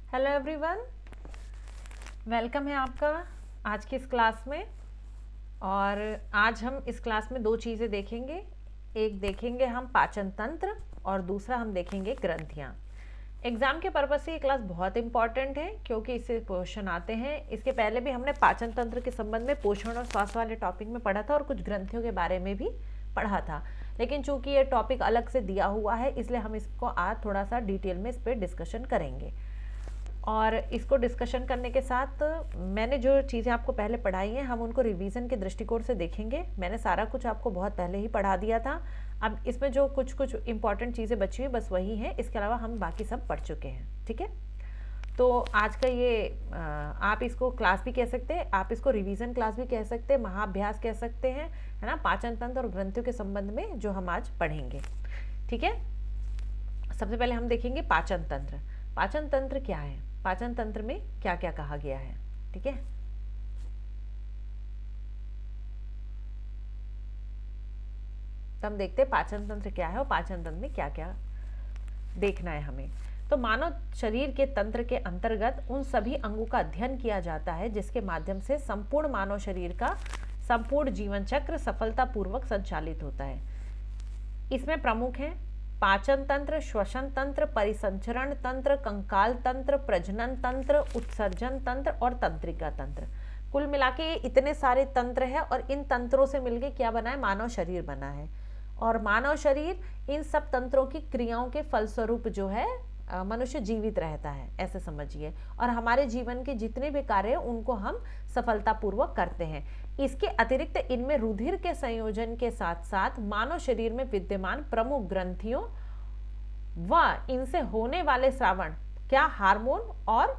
Hello everyone, welcome है आपका आज की इस क्लास में। और आज हम इस क्लास में दो चीज़ें देखेंगे। एक देखेंगे हम पाचन तंत्र और दूसरा हम देखेंगे ग्रंथियाँ। एग्ज़ाम के पर्पज़ से ये क्लास बहुत इंपॉर्टेंट है क्योंकि इससे क्वेश्चन आते हैं। इसके पहले भी हमने पाचन तंत्र के संबंध में पोषण और स्वास्थ्य वाले टॉपिक में पढ़ा था और कुछ ग्रंथियों के बारे में भी पढ़ा था, लेकिन चूंकि ये टॉपिक अलग से दिया हुआ है इसलिए हम इसको आज थोड़ा सा डिटेल में इस पर डिस्कशन करेंगे। और इसको डिस्कशन करने के साथ मैंने जो चीज़ें आपको पहले पढ़ाई हैं हम उनको रिवीजन के दृष्टिकोण से देखेंगे। मैंने सारा कुछ आपको बहुत पहले ही पढ़ा दिया था। अब इसमें जो कुछ कुछ इंपॉर्टेंट चीज़ें बची हुई बस वही हैं, इसके अलावा हम बाकी सब पढ़ चुके हैं। ठीक है, तो आज का ये आप इसको क्लास भी कह सकते हैं, आप इसको रिवीजन क्लास भी कह सकते हैं, महाअभ्यास कह सकते हैं, है ना, पाचन तंत्र और ग्रंथियों के संबंध में जो हम आज पढ़ेंगे। ठीक है, सबसे पहले हम देखेंगे पाचन तंत्र। पाचन तंत्र क्या है, पाचन तंत्र में क्या क्या कहा गया है। ठीक है, तो हम देखते हैं पाचन तंत्र क्या है और पाचन तंत्र में क्या क्या देखना है हमें। तो मानव शरीर के तंत्र के अंतर्गत उन सभी अंगों का अध्ययन किया जाता है जिसके माध्यम से संपूर्ण मानव शरीर का संपूर्ण जीवन चक्र सफलतापूर्वक संचालित होता है। इसमें प्रमुख हैं पाचन तंत्र, श्वसन तंत्र, परिसंचरण तंत्र, कंकाल तंत्र, प्रजनन तंत्र, उत्सर्जन तंत्र और तंत्रिका तंत्र। कुल मिला के ये इतने सारे तंत्र हैं और इन तंत्रों से मिलके क्या बना है, मानव शरीर बना है। और मानव शरीर इन सब तंत्रों की क्रियाओं के फलस्वरूप जो है मनुष्य जीवित रहता है, ऐसे समझिए। और हमारे जीवन के जितने भी कार्य हैं उनको हम सफलतापूर्वक करते हैं। इसके अतिरिक्त इनमें रुधिर के संयोजन के साथ साथ मानव शरीर में विद्यमान प्रमुख ग्रंथियों व इनसे होने वाले स्रावण, क्या हार्मोन और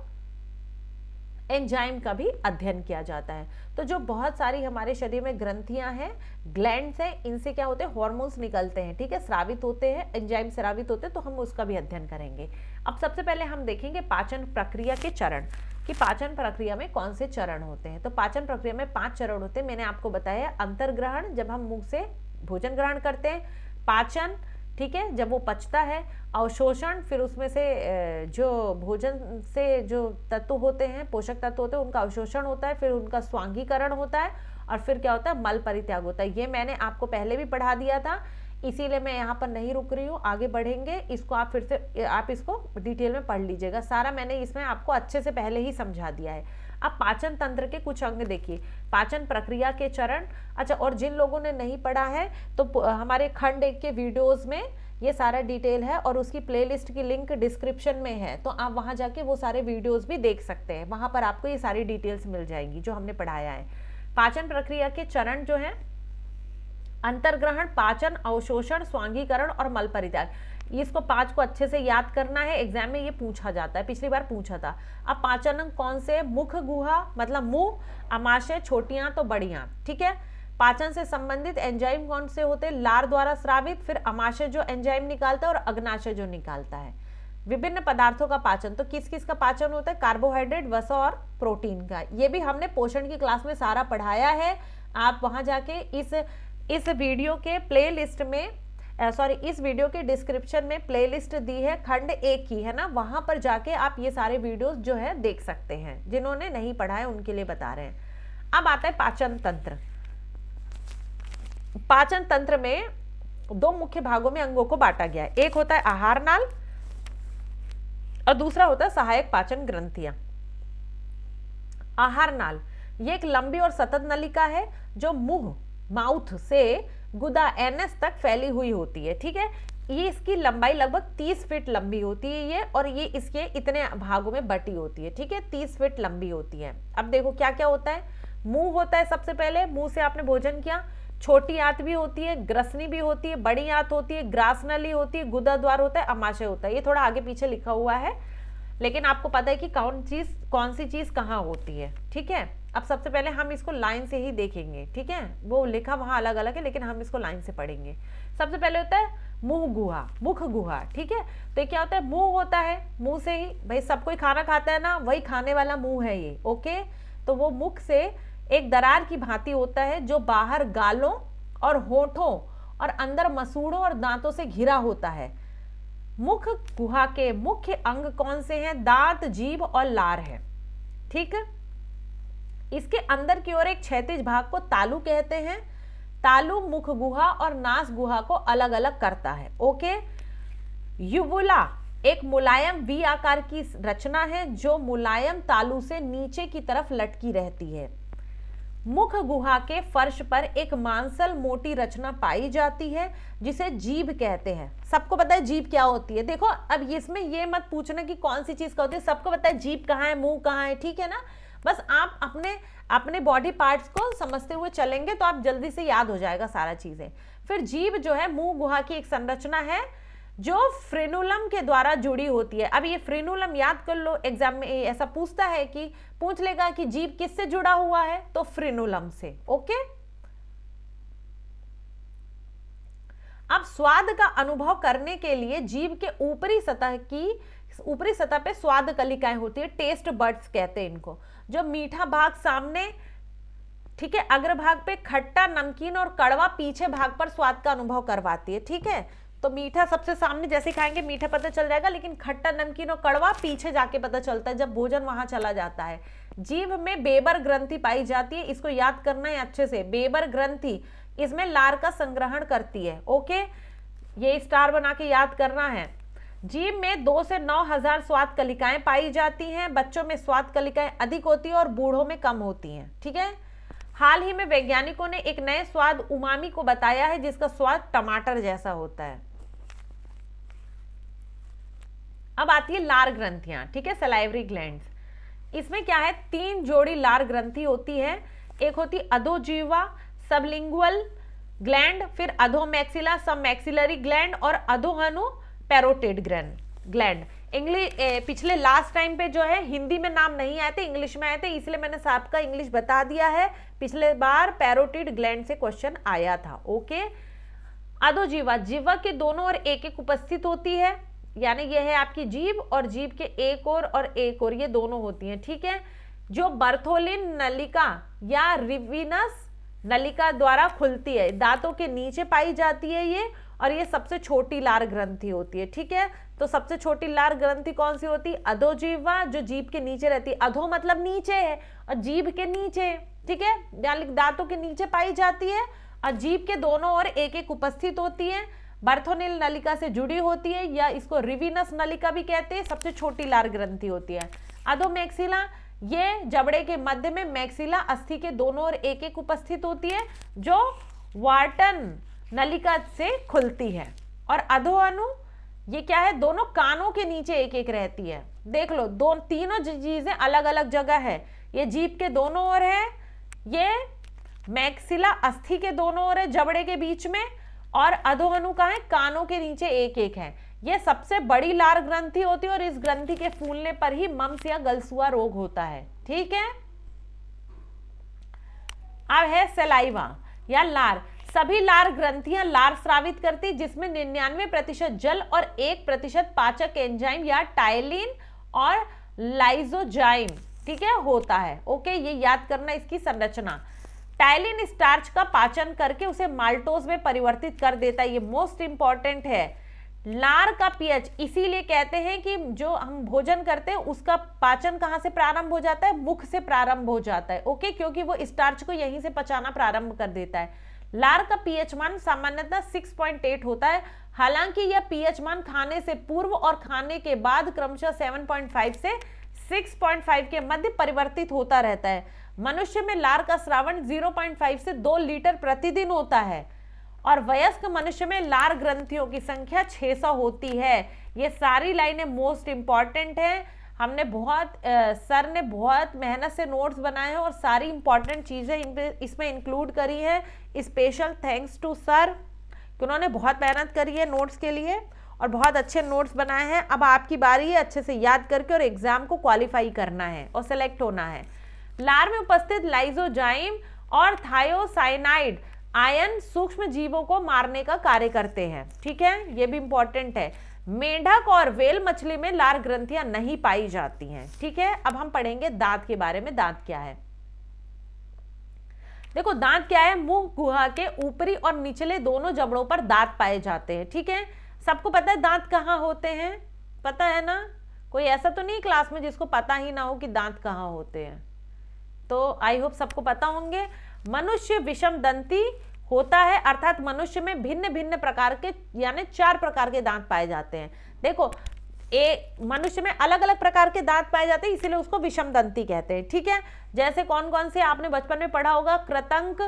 एंजाइम का भी अध्ययन किया जाता है। तो जो बहुत सारी हमारे शरीर में ग्रंथियां हैं, ग्लैंड्स हैं, इनसे क्या होते हैं, हॉर्मोन्स निकलते हैं। ठीक है, स्रावित होते हैं, एंजाइम स्रावित होते हैं, तो हम उसका भी अध्ययन करेंगे। अब सबसे पहले हम देखेंगे पाचन प्रक्रिया के चरण कि पाचन प्रक्रिया में कौन से चरण होते हैं। तो पाचन प्रक्रिया में 5 चरण होते हैं। मैंने आपको बताया अंतर्ग्रहण, जब हम मुंह से भोजन ग्रहण करते हैं, पाचन, ठीक है, जब वो पचता है, अवशोषण, फिर उसमें से जो भोजन से जो तत्व होते हैं, पोषक तत्व होते हैं, उनका अवशोषण होता है, फिर उनका स्वांगीकरण होता है और फिर क्या होता है, मल परित्याग होता है। ये मैंने आपको पहले भी पढ़ा दिया था, इसीलिए मैं यहाँ पर नहीं रुक रही हूँ, आगे बढ़ेंगे। इसको आप फिर से आप इसको डिटेल में पढ़ लीजिएगा, सारा मैंने इसमें आपको अच्छे से पहले ही समझा दिया है। अब पाचन तंत्र के कुछ अंग देखिए, पाचन प्रक्रिया के चरण। अच्छा, और जिन लोगों ने नहीं पढ़ा है तो हमारे खंड 1 के वीडियोस में ये सारा डिटेल है और उसकी प्लेलिस्ट की लिंक डिस्क्रिप्शन में है, तो आप वहां जाके वो सारे वीडियोस भी देख सकते हैं। वहां पर आपको ये सारी डिटेल्स मिल जाएंगी जो हमने पढ़ाया है। पाचन प्रक्रिया के चरण जो है, अंतर्ग्रहण, पाचन, अवशोषण, स्वांगीकरण और मल परित्याग। इसको 5 को अच्छे से याद करना है, एग्जाम में ये पूछा जाता है, पिछली बार पूछा था। अब पाचन अंग कौन से, मुख गुहा मतलब मुंह, अमाशय, छोटियां तो बड़ियां। ठीक है, पाचन से संबंधित एंजाइम कौन से होते हैं, लार द्वारा स्रावित, फिर अमाशय जो एंजाइम निकालता है और अग्नाशय जो निकालता है। विभिन्न पदार्थों का पाचन, तो किस किस का पाचन होता है, कार्बोहाइड्रेट, वसा और प्रोटीन का। ये भी हमने पोषण की क्लास में सारा पढ़ाया है। आप वहां जाके इस वीडियो के प्लेलिस्ट में इस वीडियो के डिस्क्रिप्शन में प्लेलिस्ट दी है खंड 1 की, है ना, वहां पर जाके आप ये सारे वीडियोस जो है देख सकते हैं। जिन्होंने नहीं पढ़ा है उनके लिए बता रहे हैं। अब आता है पाचन तंत्र। पाचन तंत्र में 2 मुख्य भागों में अंगों को बांटा गया है। एक होता है आहार नाल और दूसरा होता है सहायक पाचन ग्रंथियां। आहार नाल ये एक लंबी और सतत नलिका है जो मुंह, माउथ से गुदा, एनएस तक फैली हुई होती है। ठीक है, ये इसकी लंबाई लगभग 30 फीट लंबी होती है ये, और ये इसके इतने भागों में बटी होती है। ठीक है, 30 फीट लंबी होती है। अब देखो क्या क्या होता है। मुंह होता है, सबसे पहले मुंह से आपने भोजन किया। छोटी आंत भी होती है, ग्रसनी भी होती है, बड़ी आंत होती है, ग्रास नली होती है, गुदा द्वार होता है, अमाशय होता है। ये थोड़ा आगे पीछे लिखा हुआ है, लेकिन आपको पता है कि कौन सी चीज कहाँ होती है। ठीक है, अब सबसे पहले हम इसको लाइन से ही देखेंगे। ठीक है, वो लिखा वहां अलग अलग है लेकिन हम इसको लाइन से पढ़ेंगे। सबसे पहले होता है मुंह गुहा, मुख गुहा। ठीक है, तो ये क्या होता है, मुंह होता है, मुंह से ही भाई सब कोई खाना खाता है ना, वही खाने वाला मुंह है ये। ओके, तो वो मुख से एक दरार की भांति होता है जो बाहर गालों और होठों और अंदर मसूड़ों और दांतों से घिरा होता है। मुख गुहा के मुख्य अंग कौन से हैं? दांत, जीभ और लार है। ठीक है, इसके अंदर की ओर एक क्षैतिज भाग को तालु कहते हैं। तालु मुख गुहा और नास गुहा को अलग अलग करता है। ओके, युवुला एक मुलायम वी आकार की रचना है जो मुलायम तालु से नीचे की तरफ लटकी रहती है। मुख गुहा के फर्श पर एक मांसल मोटी रचना पाई जाती है जिसे जीभ कहते हैं। सबको पता है जीभ क्या होती है। देखो अब इसमें ये मत पूछना कि कौन सी चीज का होती है, सबको पता है जीभ कहाँ है, मुंह कहाँ है, ठीक है ना। बस आप अपने अपने बॉडी पार्ट्स को समझते हुए चलेंगे तो आप जल्दी से याद हो जाएगा सारा चीजें। फिर जीभ जो है मुंह गुहा की एक संरचना है जो फ्रेनुलम के द्वारा जुड़ी होती है। अब ये फ्रेनुलम याद कर लो, एग्जाम में ऐसा पूछता है कि पूछ लेगा कि जीभ किससे जुड़ा हुआ है, तो फ्रेनुलम से। ओके, अब स्वाद का अनुभव करने के लिए जीभ के ऊपरी सतह पे स्वाद कलिकाएं होती है, टेस्ट बड्स कहते हैं इनको। जो मीठा भाग सामने, ठीक है, अग्रभाग पे खट्टा, नमकीन और कड़वा पीछे भाग पर स्वाद का अनुभव करवाती है। ठीक है, तो मीठा सबसे सामने जैसे खाएंगे मीठा पता चल जाएगा, लेकिन खट्टा, नमकीन और कड़वा पीछे जाके पता चलता है जब भोजन वहां चला जाता है। जीभ में बेबर ग्रंथि पाई जाती है, इसको याद करना है अच्छे से। बेबर ग्रंथि इसमें लार का संग्रहण करती है। ओके, ये स्टार बना के याद करना है। जीभ में 2 से 9,000 स्वाद कलिकाएं पाई जाती हैं। बच्चों में स्वाद कलिकाएं अधिक होती है और बूढ़ों में कम होती हैं। ठीक है, हाल ही में वैज्ञानिकों ने एक नए स्वाद उमामी को बताया है जिसका स्वाद टमाटर जैसा होता है। अब आती है लार ग्रंथियां। ठीक है, सलाइवरी ग्लैंड्स। इसमें क्या है, 3 जोड़ी लार ग्रंथि होती है। एक होती अधोजीवा, सबलिंगुअल ग्लैंड, फिर अधोमैक्सिला, सब मैक्सिलरी ग्लैंड और अधोहनु पैरोटिड ग्लैंड। इंग्लिश पिछले लास्ट टाइम पे जो है हिंदी में नाम नहीं आए थे, इंग्लिश में आए थे, इसलिए मैंने सबका इंग्लिश बता दिया है। पिछले बार पैरोटिड ग्लैंड से क्वेश्चन आया था। ओके, अधोजीवा, जीवा के दोनों ओर एक एक उपस्थित होती है, यानी यह है आपकी जीभ और जीभ के एक ओर और एक ओर, ये दोनों होती हैं। ठीक है, जो बर्थोलिन नलिका या रिविनस नलिका द्वारा खुलती है, दांतों के नीचे पाई जाती है ये, और ये सबसे छोटी लार ग्रंथि होती है। ठीक है, तो सबसे छोटी लार ग्रंथि कौन सी होती है? अधोजीवा, जो जीभ के नीचे रहती है। अधो मतलब नीचे है और जीभ के नीचे। ठीक है, यानी दांतों के नीचे पाई जाती है और जीभ के दोनों ओर एक एक उपस्थित होती है। बर्थोनिल नलिका से जुड़ी होती है या इसको रिविनस नलिका भी कहते हैं। सबसे छोटी लार ग्रंथि होती है। अधोमैक्सिला, ये जबड़े के मध्य में मैक्सिला अस्थि के दोनों ओर एक एक उपस्थित होती है जो वार्टन नलिका से खुलती है। और अधोअनु, ये क्या है, दोनों कानों के नीचे एक एक रहती है। देख लो, तीनों चीजें अलग अलग जगह है। ये जीभ के दोनों ओर है, ये मैक्सिला अस्थि के दोनों ओर है जबड़े के बीच में, और अधोअनु का है कानों के नीचे एक एक है। यह सबसे बड़ी लार ग्रंथि होती है और इस ग्रंथि के फूलने पर ही मम्स या गलसुआ रोग होता है। ठीक है, अब है सलाइवा या लार। सभी लार ग्रंथियां लार स्रावित करती, जिसमें 99% जल और 1% पाचक एंजाइम या टाइलिन और लाइजोजाइम, ठीक है, होता है। ओके, ये याद करना इसकी संरचना। टाइलिन स्टार्च का पाचन करके उसे माल्टोज में परिवर्तित कर देता है, ये मोस्ट इंपॉर्टेंट है। लार का पीएच, इसीलिए कहते हैं कि जो हम भोजन करते हैं उसका पाचन कहां से प्रारंभ हो जाता है? मुख से प्रारंभ हो जाता है। ओके, क्योंकि वो स्टार्च को यहीं से पचाना प्रारंभ कर देता है। लार का पीएच मान सामान्यतः 6.8 होता है, हालांकि यह पीएच मान खाने से पूर्व और खाने के बाद क्रमशः 7.5 से 6.5 के मध्य परिवर्तित होता रहता है। मनुष्य में लार का स्रावन 0.5 से 2 लीटर प्रतिदिन होता है और वयस्क मनुष्य में लार ग्रंथियों की संख्या 600 होती है। ये सारी लाइनें मोस्ट इंपॉर्टेंट हैं। हमने सर ने बहुत मेहनत से नोट्स बनाए हैं और सारी इंपॉर्टेंट चीज़ें इसमें इंक्लूड करी है। स्पेशल थैंक्स टू सर कि उन्होंने बहुत मेहनत करी है नोट्स के लिए और बहुत अच्छे नोट्स बनाए हैं। अब आपकी बारी है अच्छे से याद करके और एग्जाम को क्वालिफाई करना है और सेलेक्ट होना है। लार में उपस्थित लाइजोजाइम और थायोसाइनाइड आयन सूक्ष्म जीवों को मारने का कार्य करते हैं। ठीक है, ये भी इंपॉर्टेंट है। मेंढक और व्हेल मछली में लार ग्रंथियां नहीं पाई जाती हैं। ठीक है, अब हम पढ़ेंगे दांत के बारे में। दांत क्या है? देखो, दांत क्या है? मुंह गुहा के ऊपरी और निचले दोनों जबड़ों पर दांत पाए जाते हैं। ठीक है, सबको पता है दांत कहाँ होते हैं, पता है ना? कोई ऐसा तो नहीं क्लास में जिसको पता ही ना हो कि दांत कहाँ होते हैं। तो आई होप सबको पता होंगे। मनुष्य विषम दंती होता है, अर्थात मनुष्य में भिन्न भिन्न प्रकार के यानी 4 प्रकार के दांत पाए जाते हैं। देखो मनुष्य में अलग अलग प्रकार के दांत पाए जाते हैं, इसीलिए उसको विषम दंती कहते हैं। ठीक है, जैसे कौन कौन से आपने बचपन में पढ़ा होगा, कृतंक,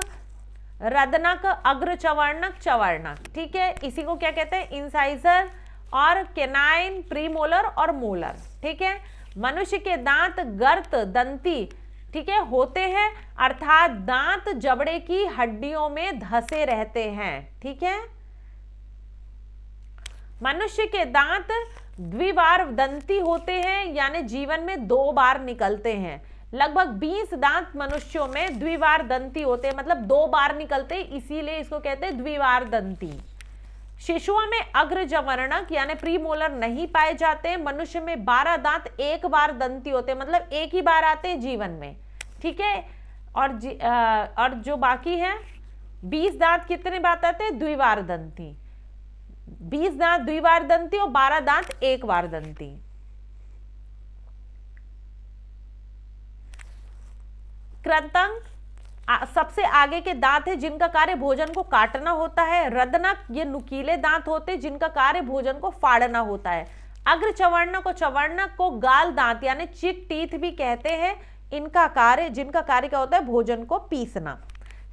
रदनक, अग्र चवर्णक, चवर्णक। ठीक है, इसी को क्या कहते हैं, इंसाइजर और केनाइन, प्रीमोलर और मोलर। ठीक है, मनुष्य के दांत गर्त दंती, ठीक है, होते हैं, अर्थात दांत जबड़े की हड्डियों में धसे रहते हैं। ठीक है, मनुष्य के दांत द्विवार दंती होते हैं, यानी जीवन में 2 बार निकलते हैं। लगभग 20 दांत मनुष्यों में द्विवार दंती होते हैं, मतलब 2 बार निकलते हैं, इसीलिए इसको कहते हैं द्विवार दंती। शिशुओं में अग्रजवर्णक यानी प्रीमोलर नहीं पाए जाते हैं। मनुष्य में 12 दांत 1 बार दंती होते हैं, मतलब एक ही बार आते हैं जीवन में। ठीक है, और जो बाकी है 20 दांत कितने बार आते हैं, द्विवार दंती। 20 दांत द्विवार दंती और 12 दांत 1 बार दंती। कृतंक सबसे आगे के दांत है जिनका कार्य भोजन को काटना होता है। रदनक ये नुकीले दांत होते हैं जिनका कार्य भोजन को फाड़ना होता है। अग्र चवर्णक और चवर्णक को गाल दांत यानी चिक टीथ भी कहते हैं। जिनका कार्य क्या होता है, भोजन को पीसना।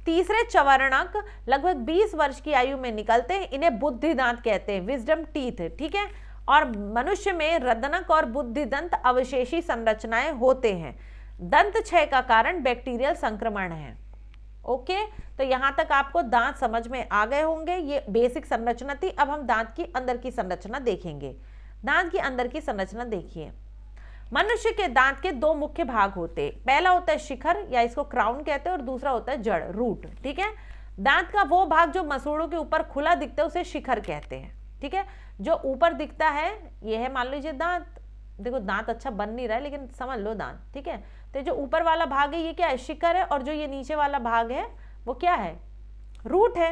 तीसरे चवर्णक लगभग 20 वर्ष की आयु में निकलते हैं, इन्हें बुद्धि दांत कहते हैं, विजडम टीथ। ठीक है, और मनुष्य में रदनक और बुद्धि दंत अवशेषी संरचनाएं होते हैं। दंत क्षय का कारण बैक्टीरियल संक्रमण है। ओके, तो यहां तक आपको दांत समझ में आ गए होंगे। ये बेसिक संरचना थी। अब हम दांत की अंदर की संरचना देखेंगे। दांत की अंदर की संरचना देखिए। मनुष्य के दांत के 2 मुख्य भाग होते हैं। पहला होता है शिखर या इसको क्राउन कहते हैं, और दूसरा होता है जड़, रूट। ठीक है, दांत का वो भाग जो मसूड़ों के ऊपर खुला दिखता है उसे शिखर कहते हैं। ठीक है, जो ऊपर दिखता है ये है, मान लीजिए दांत, देखो दांत अच्छा बन नहीं रहा है लेकिन समझ लो दांत। ठीक है, तो जो ऊपर वाला भाग है ये क्या है, शिखर है, और जो ये नीचे वाला भाग है वो क्या है, रूट है।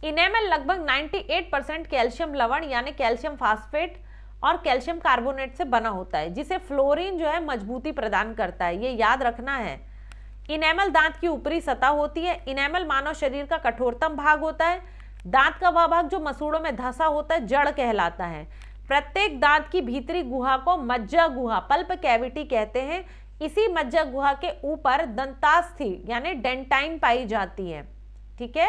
इनेमल लगभग 98% कैल्शियम लवण यानी कैल्शियम फास्फेट और कैल्शियम कार्बोनेट से बना होता है, जिसे फ्लोरीन जो है मजबूती प्रदान करता है, ये याद रखना है। इनेमल दांत की ऊपरी सतह होती है। इनेमल मानव शरीर का कठोरतम भाग होता है। दांत का वह भाग जो मसूड़ों में धंसा होता है जड़ कहलाता है। प्रत्येक दांत की भीतरी गुहा को मज्जा गुहा, पल्प कैविटी कहते हैं। इसी मज्जा गुहा के ऊपर दंतास्थि यानी डेंटाइन पाई जाती है। ठीक है,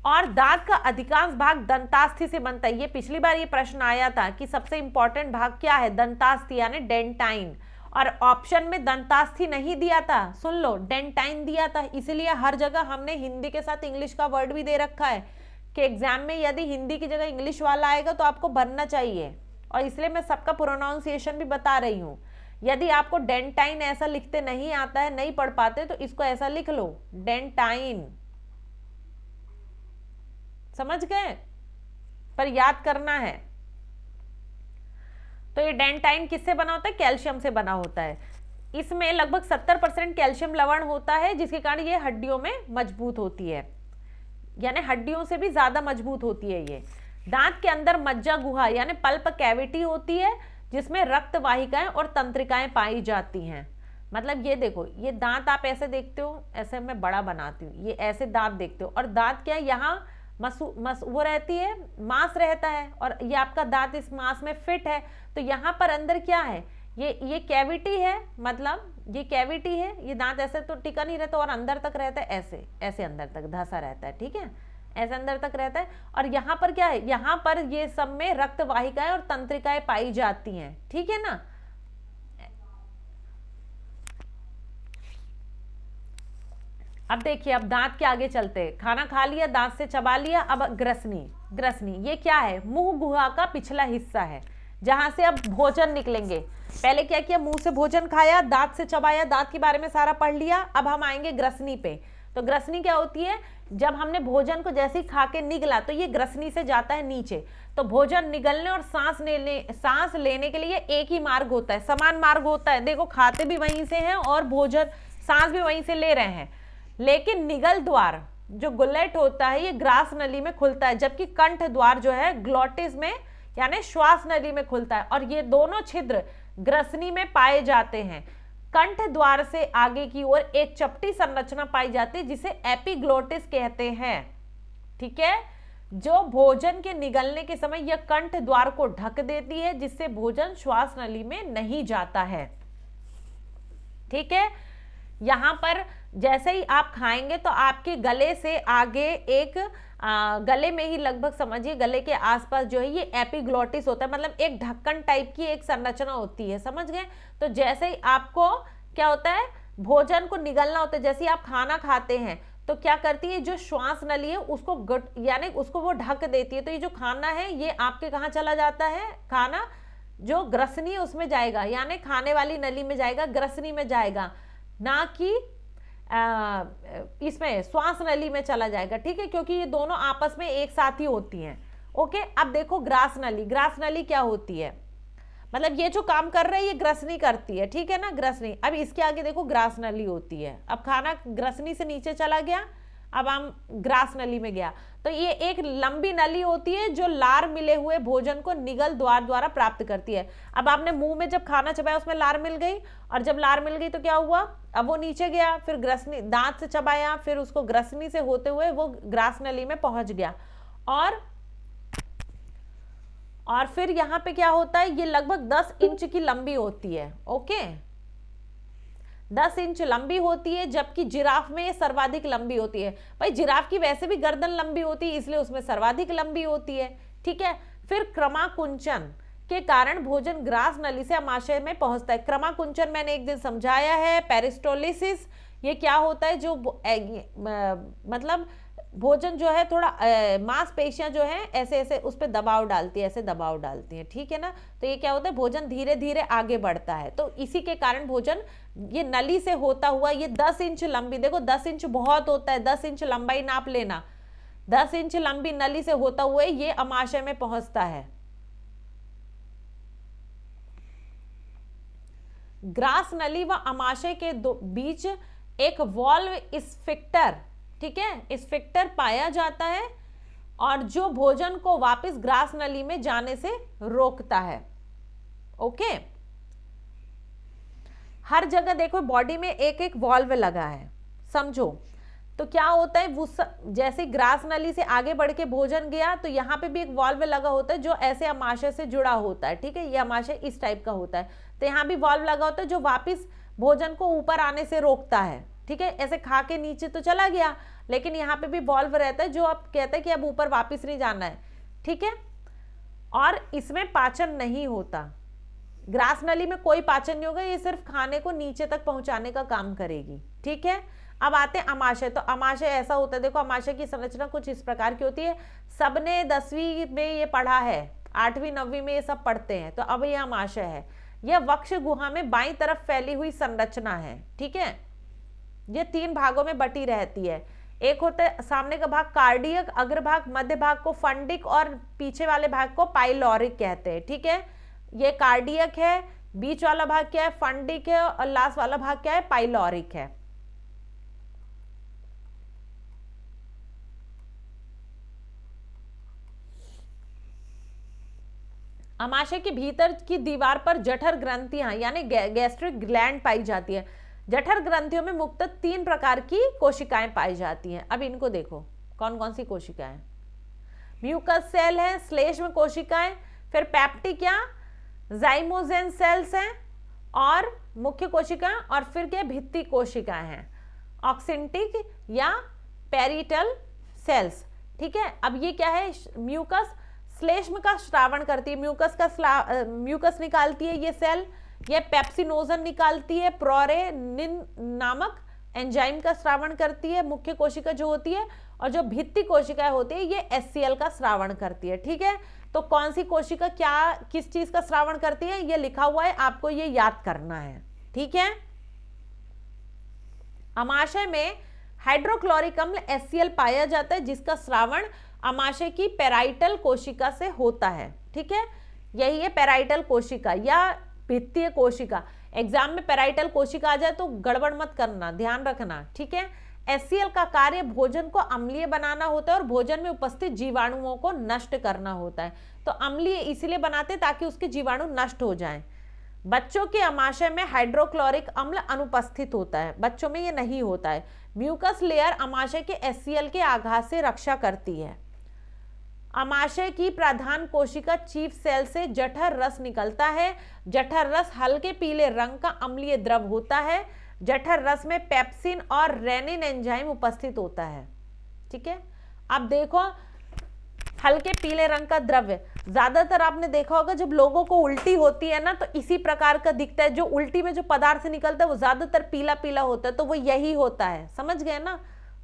और दांत का अधिकांश भाग दंतास्थि से बनता है। ये पिछली बार ये प्रश्न आया था कि सबसे इंपॉर्टेंट भाग क्या है, दंतास्थि यानी डेंटाइन, और ऑप्शन में दंतास्थि नहीं दिया था, सुन लो, डेंटाइन दिया था। इसलिए हर जगह हमने हिंदी के साथ इंग्लिश का वर्ड भी दे रखा है कि एग्जाम में यदि हिंदी की जगह इंग्लिश वाला आएगा तो आपको भरना चाहिए, और इसलिए मैं सबका प्रोनाउंसिएशन भी बता रही हूँ। यदि आपको डेंटाइन ऐसा लिखते नहीं आता है, नहीं पढ़ पाते, तो इसको ऐसा लिख लो, डेंटाइन। समझ गए, पर याद करना है। तो ये डेंटाइन किससे बना होता है, कैल्शियम से बना होता है। इसमें लगभग 70% कैल्शियम लवण होता है, जिसके कारण ये हड्डियों में मजबूत होती है, यानी हड्डियों से भी ज्यादा मजबूत होती है ये। दांत के अंदर मज्जा गुहा यानी पल्प कैविटी होती है, जिसमें रक्त वाहिकाएं और तंत्रिकाएं पाई जाती हैं। मतलब ये देखो, ये दांत आप ऐसे देखते हो, ऐसे मैं बड़ा बनाती हूँ, ये ऐसे दांत देखते हो, और दांत क्या है, यहाँ वो रहती है, मांस रहता है, और ये आपका दांत इस मांस में फिट है। तो यहाँ पर अंदर क्या है, ये कैविटी है, मतलब ये कैविटी है, ये दांत ऐसे तो टिका नहीं रहता और अंदर तक रहता है, ऐसे ऐसे अंदर तक धंसा रहता है। ठीक है, ऐसे अंदर तक रहता है, और यहाँ पर क्या है, यहाँ पर ये सब में रक्त वाहिकाएं और तंत्रिकाएं पाई जाती हैं। ठीक है ना, अब देखिए, अब दांत के आगे चलते हैं। खाना खा लिया, दांत से चबा लिया, अब ग्रसनी। ग्रसनी ये क्या है, मुंह गुहा का पिछला हिस्सा है, जहां से अब भोजन निकलेंगे। पहले क्या किया, मुंह से भोजन खाया, दांत से चबाया, दांत के बारे में सारा पढ़ लिया। अब हम आएंगे ग्रसनी पे। तो ग्रसनी क्या होती है, जब हमने भोजन को जैसे ही खा के निगला तो ये ग्रसनी से जाता है नीचे। तो भोजन निगलने और सांस लेने के लिए एक ही मार्ग होता है, समान मार्ग होता है। देखो, खाते भी वहीं से हैं और भोजन सांस भी वहीं से ले रहे हैं, लेकिन निगल द्वार जो गुलेट होता है ये ग्रास नली में खुलता है, जबकि कंठ द्वार जो है ग्लोटिस में यानी श्वास नली में खुलता है। और ये दोनों छिद्र ग्रसनी में पाए जाते हैं। कंठ द्वार से आगे की ओर एक चपटी संरचना पाई जाती है जिसे एपिग्लोटिस कहते हैं। ठीक है, जो भोजन के निगलने के समय यह कंठ द्वार को ढक देती है, जिससे भोजन श्वास नली में नहीं जाता है। ठीक है, यहां पर जैसे ही आप खाएंगे तो आपके गले से आगे एक गले में ही लगभग समझिए गले के आसपास जो है ये एपिग्लोटिस होता है, मतलब एक ढक्कन टाइप की एक संरचना होती है, समझ गए। तो जैसे ही आपको क्या होता है, भोजन को निगलना होता है, जैसे ही आप खाना खाते हैं तो क्या करती है, जो श्वास नली है उसको यानी उसको वो ढक देती है। तो ये जो खाना है ये आपके कहाँ चला जाता है, खाना जो ग्रसनी है उसमें जाएगा, यानी खाने वाली नली में जाएगा, ग्रसनी में जाएगा, ना कि इसमें श्वास नली में चला जाएगा। ठीक है, क्योंकि ये दोनों आपस में एक साथ ही होती हैं। ओके, अब देखो ग्रास नली। ग्रास नली क्या होती है, मतलब ये जो काम कर रहा है ये ग्रसनी करती है, ठीक है ना, ग्रसनी। अब इसके आगे देखो ग्रास नली होती है। अब खाना ग्रसनी से नीचे चला गया, अब हम ग्रास नली में गया, तो ये एक लंबी नली होती है जो लार मिले हुए भोजन को निगल द्वार द्वारा प्राप्त करती है। अब आपने मुंह में जब खाना चबाया उसमें लार मिल गई, और जब लार मिल गई तो क्या हुआ, अब वो नीचे गया, फिर ग्रसनी दांत से चबाया, फिर उसको ग्रसनी से होते हुए वो ग्रास नली में पहुंच गया। और फिर यहाँ पे क्या होता है, ये लगभग 10 इंच की लंबी होती है। ओके, 10 इंच लंबी होती है, जबकि जिराफ में ये सर्वाधिक लंबी होती है। भाई जिराफ की वैसे भी गर्दन लंबी होती है, इसलिए उसमें सर्वाधिक लंबी होती है। ठीक है, फिर क्रमाकुंचन के कारण भोजन ग्रास नली से आमाशय में पहुंचता है। क्रमाकुंचन मैंने एक दिन समझाया है। पेरिस्टोलिसिस ये क्या होता है, जो मतलब भोजन जो है थोड़ा मांसपेशियां जो है ऐसे ऐसे उस पर दबाव डालती है, ऐसे दबाव डालती है, ठीक है ना। तो ये क्या होता है, भोजन धीरे धीरे आगे बढ़ता है, तो इसी के कारण भोजन ये नली से होता हुआ ये 10 इंच लंबी, देखो 10 इंच बहुत होता है, 10 इंच लंबाई नाप लेना, 10 इंच लंबी नली से होता हुआ ये अमाशय में पहुंचता है। ग्रास नली व अमाशय के बीच एक वॉल्व स्फिक्टर, ठीक है, स्फिक्टर पाया जाता है, और जो भोजन को वापस ग्रास नली में जाने से रोकता है। ओके, हर जगह देखो बॉडी में एक एक वॉल्व लगा है, समझो। तो क्या होता है, वो जैसे ग्रास नली से आगे बढ़ के भोजन गया तो यहाँ पे भी एक वॉल्व लगा होता है जो ऐसे अमाशय से जुड़ा होता है। ठीक है, ये अमाशय इस टाइप का होता है, तो यहाँ भी वॉल्व लगा होता है जो वापस भोजन को ऊपर आने से रोकता है। ठीक है, ऐसे खा के नीचे तो चला गया, लेकिन यहाँ पे भी वॉल्व रहता है जो आप कहते हैं कि अब ऊपर वापस नहीं जाना है। ठीक है, और इसमें पाचन नहीं होता, ग्रास नली में कोई पाचन नहीं होगा, ये सिर्फ खाने को नीचे तक पहुंचाने का काम करेगी। ठीक है, अब आते हैं अमाशय। तो अमाशय ऐसा होता है, देखो अमाशय की संरचना कुछ इस प्रकार की होती है। सबने 10वीं में ये पढ़ा है, 8वीं 9वीं में ये सब पढ़ते हैं। तो अब ये अमाशय है, यह वक्ष गुहा में बाईं तरफ फैली हुई संरचना है। ठीक है, ये 3 भागों में बटी रहती है। एक होता है सामने का भाग कार्डियक, अग्रभाग, मध्य भाग को फंडिक, और पीछे वाले भाग को पाइलोरिक कहते हैं। ठीक है, ये कार्डियक है, बीच वाला भाग क्या है, फंडिक है, और लास्ट वाला भाग क्या है, पाइलोरिक है। अमाशय के भीतर की दीवार पर जठर ग्रंथियां यानी गैस्ट्रिक ग्लैंड पाई जाती है। जठर ग्रंथियों में मुख्यतः 3 प्रकार की कोशिकाएं पाई जाती हैं। अब इनको देखो कौन कौन सी कोशिकाएं, म्यूकस सेल है, श्लेष्म कोशिकाएं, फिर पेप्टिक या जाइमोजेन सेल्स हैं, और मुख्य कोशिकाएं, और फिर क्या भित्ति कोशिकाएं हैं, ऑक्सिंटिक या पेरिटल सेल्स। ठीक है, अब ये क्या है, म्यूकस श्लेष्म का श्रावण करती है, म्यूकस निकालती है ये सेल, ये पेप्सिनोजन निकालती है, प्रोरेनिन नामक एंजाइम का श्रावण करती है मुख्य कोशिका जो होती है, और जो भित्ति कोशिकाएं होती है ये HCl का श्रावण करती है। ठीक है, तो कौन सी कोशिका क्या किस चीज का श्रावण करती है ये लिखा हुआ है, आपको ये याद करना है। ठीक है, अमाशय में हाइड्रोक्लोरिक अम्ल HCl पाया जाता है, जिसका श्रावण अमाशय की पेराइटल कोशिका से होता है। ठीक है, यही है पेराइटल कोशिका या भित्तीय कोशिका। एग्जाम में पेराइटल कोशिका आ जाए तो गड़बड़ मत करना, ध्यान रखना। ठीक है, HCl का कार्य भोजन को अम्लीय बनाना होता है और भोजन में उपस्थित जीवाणुओं को नष्ट करना होता है। तो अम्लीय इसलिए बनाते ताकि उसके जीवाणु नष्ट हो जाएं। बच्चों के आमाशय में हाइड्रोक्लोरिक अम्ल अनुपस्थित होता है, बच्चों में ये नहीं होता है। म्यूकस लेयर आमाशय के HCl के आघात से रक्षा करती है। आमाशय की प्रधान कोशिका चीफ सेल से जठर रस निकलता है। जठर रस हल्के पीले रंग का अम्लीय द्रव होता है। जठर रस में पेप्सिन और रेनिन एंजाइम उपस्थित होता है। ठीक है, अब देखो हल्के पीले रंग का द्रव्य, ज्यादातर आपने देखा होगा जब लोगों को उल्टी होती है ना तो इसी प्रकार का दिखता है। जो उल्टी में जो पदार्थ निकलता है वो ज्यादातर पीला पीला होता है, तो वो यही होता है, समझ गए ना।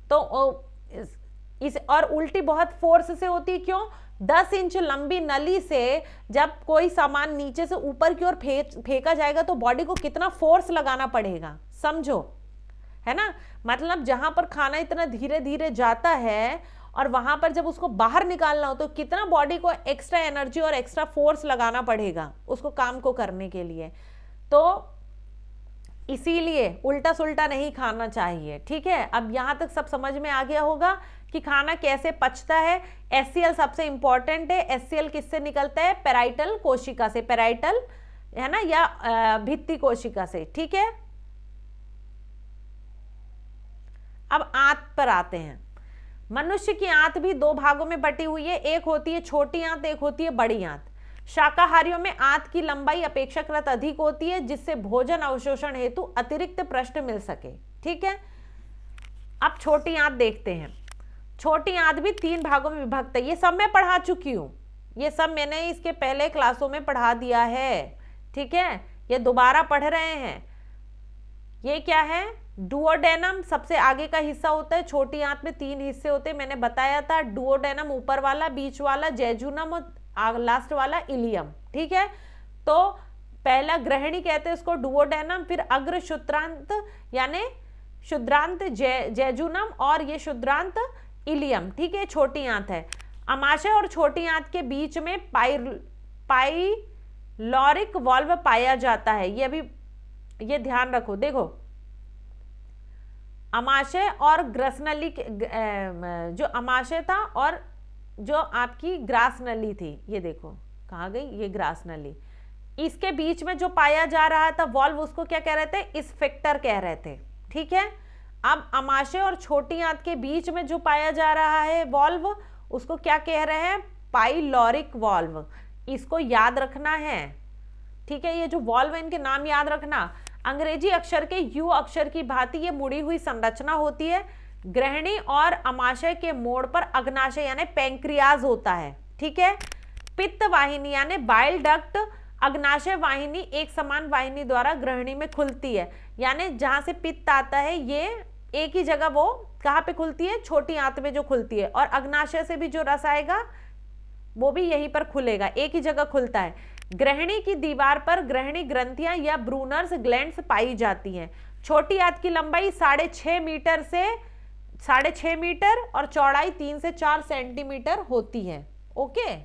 तो इस और उल्टी बहुत फोर्स से होती है। क्यों? 10 इंच लंबी नली से जब कोई सामान नीचे से ऊपर की ओर फेंका जाएगा तो बॉडी को कितना फोर्स लगाना पड़ेगा, समझो, है ना। मतलब जहां पर खाना इतना धीरे धीरे जाता है और वहां पर जब उसको बाहर निकालना हो तो कितना बॉडी को एक्स्ट्रा एनर्जी और एक्स्ट्रा फोर्स लगाना पड़ेगा उसको काम को करने के लिए। तो इसीलिए उल्टा सुल्टा नहीं खाना चाहिए। ठीक है, अब यहां तक सब समझ में आ गया होगा कि खाना कैसे पचता है। HCl सबसे इंपॉर्टेंट है। HCl किससे निकलता है? पेराइटल कोशिका से, पेराइटल है ना, या भित्ति कोशिका से। ठीक है, अब आंत पर आते हैं। मनुष्य की आंत भी 2 भागों में बटी हुई है, एक होती है छोटी आंत, एक होती है बड़ी आंत। शाकाहारियों में आंत की लंबाई अपेक्षाकृत अधिक होती है जिससे भोजन अवशोषण हेतु अतिरिक्त पृष्ठ मिल सके। ठीक है, अब छोटी आंत देखते हैं। छोटी आंत भी 3 भागों में विभक्त है। ये सब मैं पढ़ा चुकी हूं, ये सब मैंने इसके पहले क्लासों में पढ़ा दिया है। ठीक है, ये दोबारा पढ़ रहे हैं। ये क्या है? डुओडेनम सबसे आगे का हिस्सा होता है। छोटी आंत में 3 हिस्से होते हैं, मैंने बताया था। डुओडेनम ऊपर वाला, बीच वाला जेजुनम और लास्ट वाला इलियम। ठीक है, तो पहला ग्रहणी कहते हैं उसको डुओडेनम, फिर अग्र शुद्रांत यानी शुद्रांत जेजुनम और ये शुद्रांत इलियम। ठीक है, छोटी आंत है। अमाशय और छोटी आंत के बीच में पाइलोरिक वाल्व पाया जाता है। ये अभी ये ध्यान रखो। देखो अमाशय और ग्रसनली, जो अमाशय था और जो आपकी ग्रास नली थी, ये देखो कहाँ गई, ये ग्रास नली, इसके बीच में जो पाया जा रहा था वाल्व, उसको क्या कह रहे थे? स्फिंक्टर कह रहे थे। ठीक है, अब अमाशय और छोटी आंत के बीच में जो पाया जा रहा है वाल्व, उसको क्या कह रहे हैं? Pyloric valve. इसको याद रखना है। ठीक है, ये जो वाल्व है इनके नाम याद रखना। अंग्रेजी अक्षर के यू अक्षर की भांति ये मुड़ी हुई संरचना होती है। ग्रहणी और अमाशय के मोड़ पर अग्नाशय यानी पैंक्रियाज होता है। ठीक है, पित्त वाहिनी यानी बाइल डक्ट, अग्नाशय वाहिनी एक समान वाहिनी द्वारा ग्रहणी में खुलती है। यानी जहां से पित्त आता है ये एक ही जगह, वो कहाँ पे खुलती है? छोटी आंत में जो खुलती है। और अग्नाशय से भी जो रस आएगा वो भी यहीं पर खुलेगा, एक ही जगह खुलता है। ग्रहणी की दीवार पर ग्रहणी ग्रंथियां या ब्रूनर्स ग्लैंड्स पाई जाती हैं। छोटी आंत की लंबाई 6.5 मीटर से 6.5 मीटर और चौड़ाई 3 से 4 सेंटीमीटर होती है। ओके।